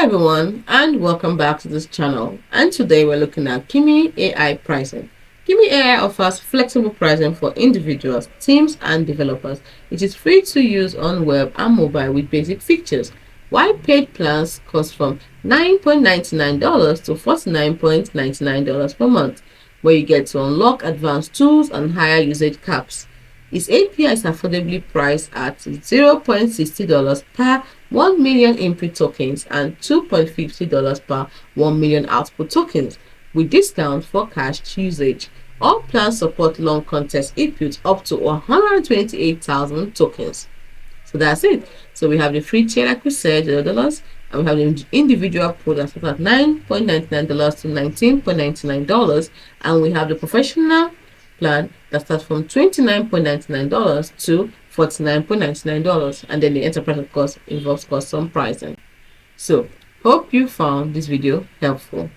everyone, and welcome back to this channel. And today we're looking at Kimi AI Pricing. Kimi AI offers flexible pricing for individuals, teams, and developers. It is free to use on web and mobile with basic features, while paid plans cost from $9.99 to $49.99 per month, where you get to unlock advanced tools and higher usage caps. Its API is affordably priced at $0.60 per 1 million input tokens and $2.50 per 1 million output tokens, with discount for cached usage. All plans support long contest inputs up to 128,000 tokens. So that's it. So we have the free tier, like we said, $0, and we have the individual pool that starts at $9.99 to $19.99, and we have the professional plan that starts from $29.99 to $49.99, and then the enterprise, of course, involves custom pricing. So hope you found this video helpful.